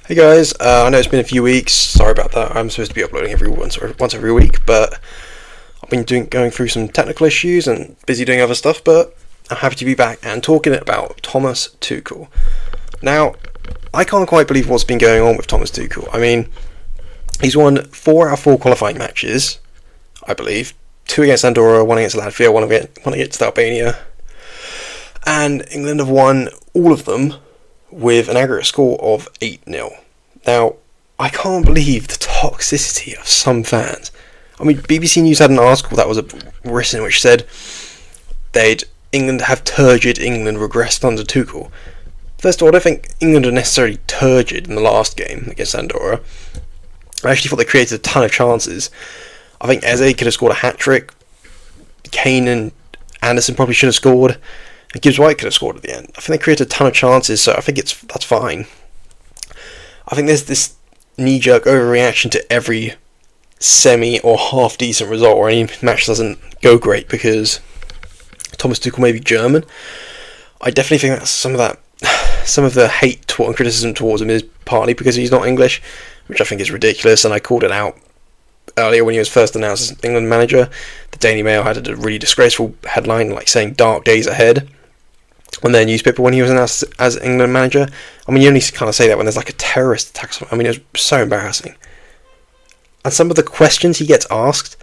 Hey guys, I know it's been a few weeks. Sorry about that. I'm supposed to be uploading once every week, but I've been going through some technical issues and busy doing other stuff. But I'm happy to be back and talking about Thomas Tuchel. Now, I can't quite believe what's been going on with Thomas Tuchel. I mean, he's won 4 out of 4 qualifying matches, I believe. 2 against Andorra, 1 against Latvia, one against Albania, and England have won all of them with an aggregate score of 8-0. Now, I can't believe the toxicity of some fans. I mean, BBC News had an article that was written which said England have turgid England regressed under Tuchel. First of all, I don't think England are necessarily turgid in the last game against Andorra. I actually thought they created a ton of chances. I think Eze could have scored a hat-trick. Kane and Anderson probably should have scored. And Gibbs White could have scored at the end. I think they created a ton of chances, so I think that's fine. I think there's this knee-jerk overreaction to every semi or half-decent result, or any match doesn't go great because Thomas Tuchel may be German. I definitely think that some of the hate and criticism towards him is partly because he's not English, which I think is ridiculous, and I called it out earlier when he was first announced as England manager. The Daily Mail had a really disgraceful headline like saying "dark days ahead" on their newspaper when he was announced as England manager. I mean, you only kind of say that when there's like a terrorist attack or something. I mean, it was so embarrassing. And some of the questions he gets asked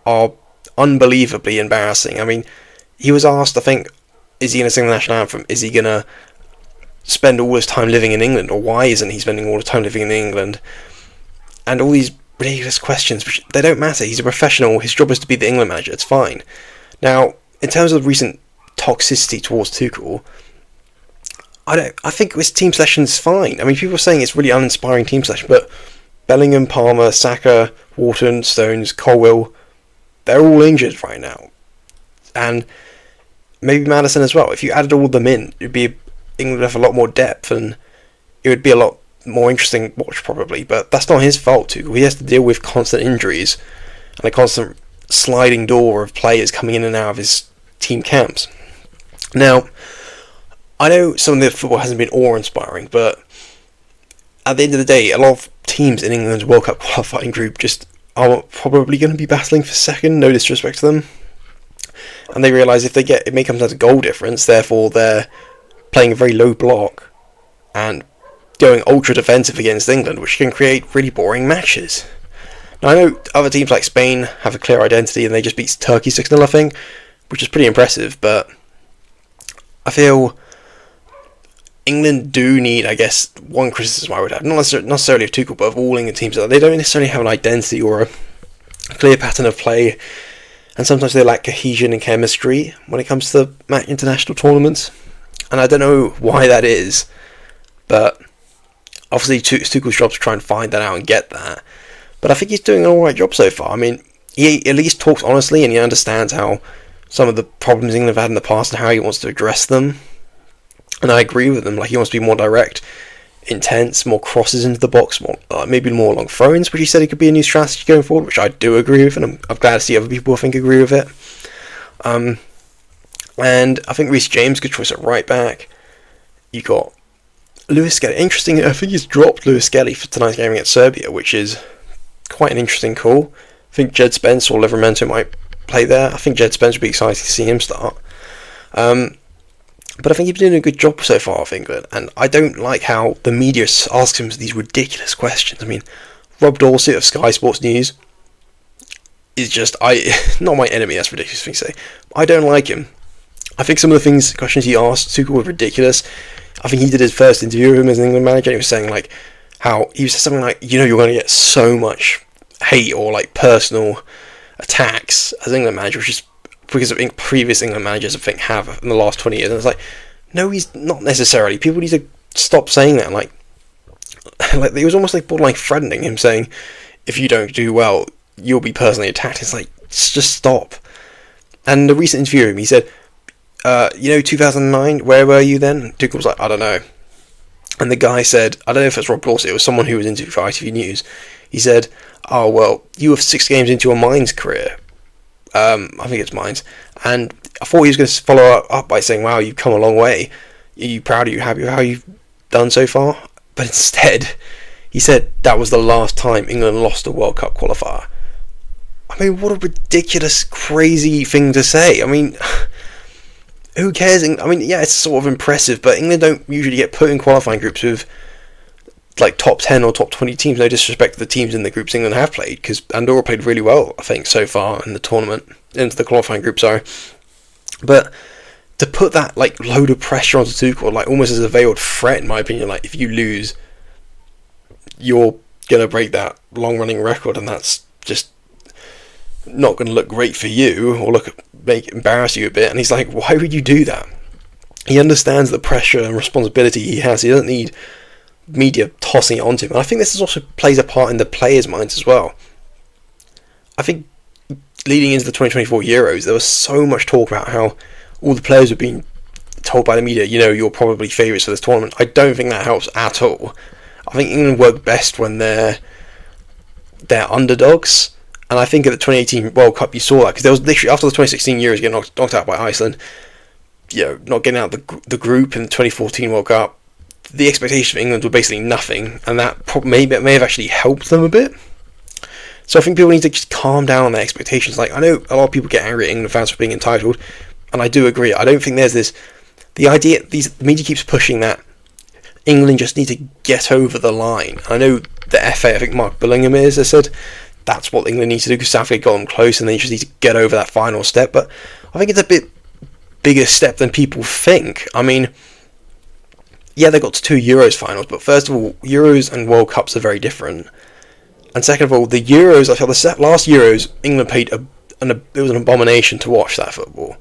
are unbelievably embarrassing. I mean, he was asked, I think, is he going to sing the national anthem? Is he going to spend all his time living in England? Or why isn't he spending all his time living in England? And all these ridiculous questions, which they don't matter. He's a professional. His job is to be the England manager. It's fine. Now, in terms of recent toxicity towards Tuchel, I think this team selection is fine. I mean, people are saying it's really uninspiring team selection, but Bellingham, Palmer, Saka, Wharton, Stones, Colwill, they're all injured right now, and maybe Maddison as well. If you added all of them in, England would have a lot more depth, and it would be a lot more interesting watch probably. But that's not his fault. Tuchel. He has to deal with constant injuries and a constant sliding door of players coming in and out of his team camps. Now, I know some of the football hasn't been awe-inspiring, but at the end of the day, a lot of teams in England's World Cup qualifying group just are probably going to be battling for second, no disrespect to them. And they realise it may come down to goal difference, therefore they're playing a very low block and going ultra defensive against England, which can create really boring matches. Now, I know other teams like Spain have a clear identity and they just beat Turkey 6-0, I think, which is pretty impressive, but I feel England do need, I guess, one criticism I would have, not necessarily of Tuchel, but of all England teams, that they don't necessarily have an identity or a clear pattern of play, and sometimes they lack cohesion and chemistry when it comes to international tournaments, and I don't know why that is, but obviously Tuchel's job is to try and find that out and get that, but I think he's doing an alright job so far. I mean, he at least talks honestly and he understands how some of the problems England have had in the past and how he wants to address them. And I agree with him. Like, he wants to be more direct, intense, more crosses into the box, maybe more long throw-ins, which he said it could be a new strategy going forward, which I do agree with, and I'm glad to see other people agree with it. And I think Reece James, good choice at right back. You got Lewis Skelly. Interesting, I think he's dropped Lewis Skelly for tonight's game against Serbia, which is quite an interesting call. I think Jed Spence or Livramento might play there. I think Jed Spence would be excited to see him start. But I think he's been doing a good job so far of England, and I don't like how the media asks him these ridiculous questions. I mean, Rob Dorsett of Sky Sports News is just, not my enemy, that's a ridiculous thing to say. I don't like him. I think some of the questions he asked Tuchel were ridiculous. I think he did his first interview with him as an England manager, and he was saying like how he said something like, you're going to get so much hate or like personal attacks as England manager, which is because of previous England managers I think have in the last 20 years, and it's like, no, he's not necessarily. People need to stop saying that. Like it was almost like borderline threatening him, saying if you don't do well, you'll be personally attacked. It's like, just stop. And the recent interview with him, he said, 2009, where were you then? Tuchel was like, I don't know. And the guy said, I don't know if it's Rob Dorsett, it was someone who was interviewed for ITV News. He said, oh, well, you were 6 games into your Mainz career. I think it's Mainz. And I thought he was going to follow up by saying, wow, you've come a long way. Are you proud of you? Happy with how you've done so far? But instead, he said that was the last time England lost a World Cup qualifier. I mean, what a ridiculous, crazy thing to say. I mean, who cares? I mean, yeah, it's sort of impressive, but England don't usually get put in qualifying groups with like top 10 or top 20 teams. No disrespect to the teams in the groups England have played, because Andorra played really well, I think, so far in the tournament, into the qualifying group, sorry. But to put that like load of pressure onto Tuchel, like almost as a veiled threat, in my opinion, like if you lose, you're gonna break that long-running record, and that's just not going to look great for you, or embarrass you a bit. And he's like, why would you do that? He understands the pressure and responsibility he has. He doesn't need media tossing it onto him. And I think this also plays a part in the players' minds as well. I think leading into the 2024 Euros, there was so much talk about how all the players were being told by the media, you're probably favourites for this tournament. I don't think that helps at all. I think England work best when they're underdogs. And I think at the 2018 World Cup you saw that, because there was literally, after the 2016 Euros getting knocked out by Iceland, not getting out the group in the 2014 World Cup, the expectations of England were basically nothing, and that may have actually helped them a bit. So I think people need to just calm down on their expectations. Like, I know a lot of people get angry at England fans for being entitled, and I do agree. I don't think there's the idea, the media keeps pushing that England just need to get over the line. I know the FA, I think Mark Billingham has said, that's what England needs to do, because South Africa got them close and they just need to get over that final step. But I think it's a bit bigger step than people think. I mean, yeah, they got to 2 Euros finals, but first of all, Euros and World Cups are very different. And second of all, the Euros, I feel the last Euros, England played it was an abomination to watch that football.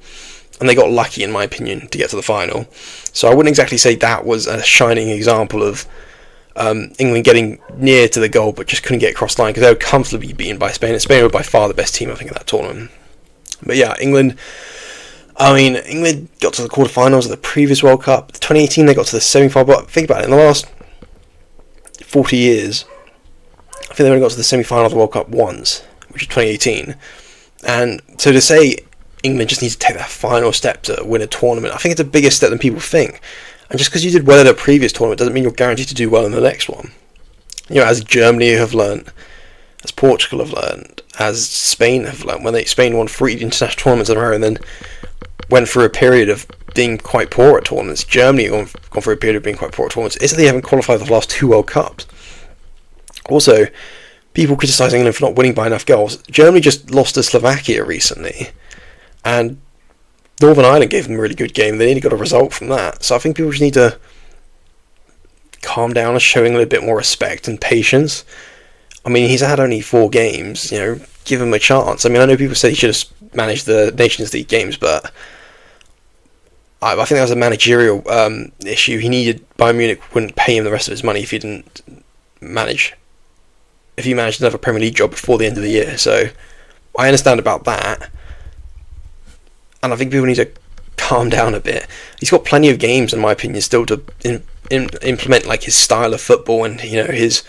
And they got lucky, in my opinion, to get to the final. So I wouldn't exactly say that was a shining example of England getting near to the goal but just couldn't get across the line, because they were comfortably beaten by Spain, and Spain were by far the best team, I think, in that tournament. But yeah, England got to the quarterfinals of the previous World Cup. 2018 they got to the semi-final, but think about it, in the last 40 years I think they only got to the semi-final of the World Cup once, which was 2018. And so to say England just needs to take that final step to win a tournament, I think it's a bigger step than people think. And just because you did well in a previous tournament doesn't mean you're guaranteed to do well in the next one. As Germany have learnt, as Portugal have learnt, as Spain have learnt, when Spain won 3 international tournaments in a row and then went through a period of being quite poor at tournaments. Germany have gone through a period of being quite poor at tournaments. Italy haven't qualified for the last 2 World Cups. Also, people criticising England for not winning by enough goals. Germany just lost to Slovakia recently, and Northern Ireland gave them a really good game. They nearly got a result from that. So I think people just need to calm down and show England a bit more respect and patience. I mean, he's had only 4 games, give him a chance. I mean, I know people say he should have managed the Nations League games, but I think that was a managerial issue. Bayern Munich wouldn't pay him the rest of his money if he managed another Premier League job before the end of the year. So I understand about that. And I think people need to calm down a bit. He's got plenty of games, in my opinion, still to implement like his style of football and his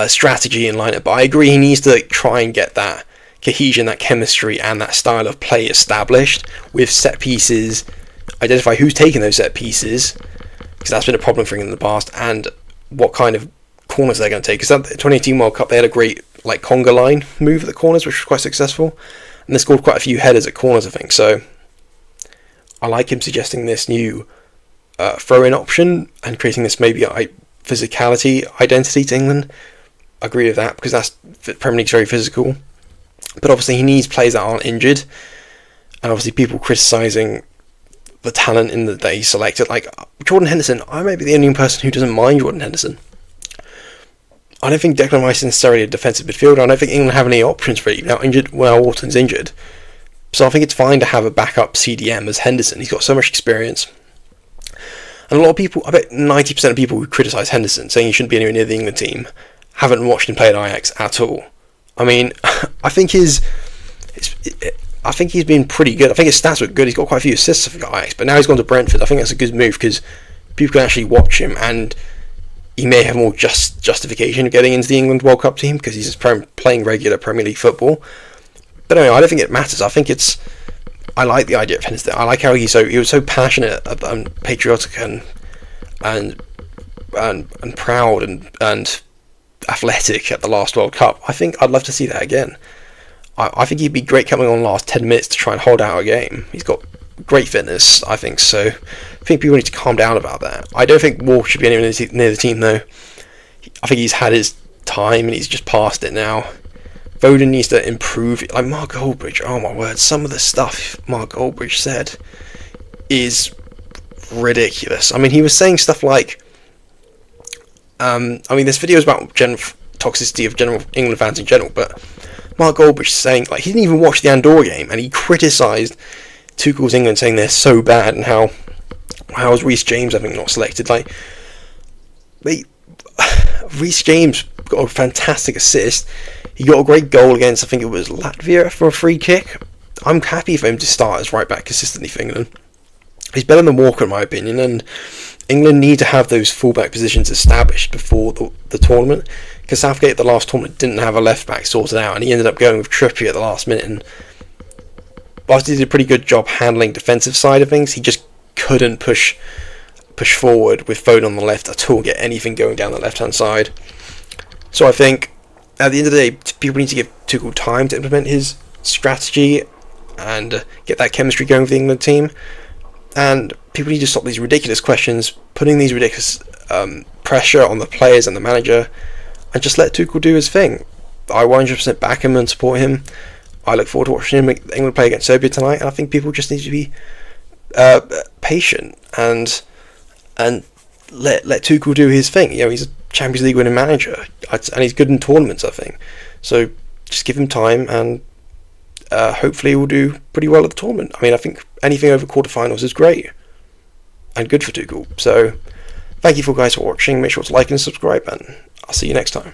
strategy and lineup. But I agree, he needs to try and get that cohesion, that chemistry, and that style of play established with set pieces. Identify who's taking those set pieces, because that's been a problem for England in the past, and what kind of corners they're going to take. Because at the 2018 World Cup, they had a great conga line move at the corners, which was quite successful. And they scored quite a few headers at corners, I think. So I like him suggesting this new throw-in option and creating this maybe physicality identity to England. I agree with that, because the Premier League's very physical. But obviously he needs players that aren't injured. And obviously people criticising the talent that he selected. Like Jordan Henderson, I might be the only person who doesn't mind Jordan Henderson. I don't think Declan Rice is necessarily a defensive midfielder. I don't think England have any options really. Now Wharton's injured. So I think it's fine to have a backup CDM as Henderson. He's got so much experience. And a lot of people, I bet 90% of people who criticise Henderson, saying he shouldn't be anywhere near the England team, haven't watched him play at Ajax at all. I mean, I think he's been pretty good. I think his stats were good. He's got quite a few assists for Ajax, but now he's gone to Brentford. I think that's a good move, because people can actually watch him, and he may have more justification of getting into the England World Cup team because he's playing regular Premier League football. But anyway, I don't think it matters. I like the idea of Henderson. I like how he was so passionate and patriotic and and proud and athletic at the last World Cup. I think I'd love to see that again. I think he'd be great coming on last 10 minutes to try and hold out a game. He's got great fitness, I think, so I think people need to calm down about that. I don't think Wolf should be anywhere near the team, though. I think he's had his time and he's just past it now. Foden needs to improve. Like Mark Goldbridge, oh my word, some of the stuff Mark Goldbridge said is ridiculous. I mean, he was saying stuff like, this video is about toxicity of general England fans in general, but Mark Goldbridge saying, like, he didn't even watch the Andorra game, and he criticised Tuchel's England, saying they're so bad, and how is Reece James, I think, not selected. Like, Reece James got a fantastic assist. He got a great goal against, I think it was Latvia, for a free kick. I'm happy for him to start as right back consistently for England. He's better than Walker, in my opinion, and England need to have those fullback positions established before the tournament, because Southgate at the last tournament didn't have a left back sorted out, and he ended up going with Trippier at the last minute. And whilst he did a pretty good job handling defensive side of things, he just couldn't push forward with Foden on the left at all, get anything going down the left hand side. So I think at the end of the day, people need to give Tuchel time to implement his strategy and get that chemistry going for the England team. And people need to stop these ridiculous questions, putting these ridiculous pressure on the players and the manager, and just let Tuchel do his thing. I 100% back him and support him. I look forward to watching England play against Serbia tonight, and I think people just need to be patient and let Tuchel do his thing. You know, he's a Champions League winning manager, and he's good in tournaments, I think. So just give him time, and hopefully he will do pretty well at the tournament. I mean, I think anything over quarterfinals is great and good for Tuchel. So thank you guys for watching. Make sure to like and subscribe, and I'll see you next time.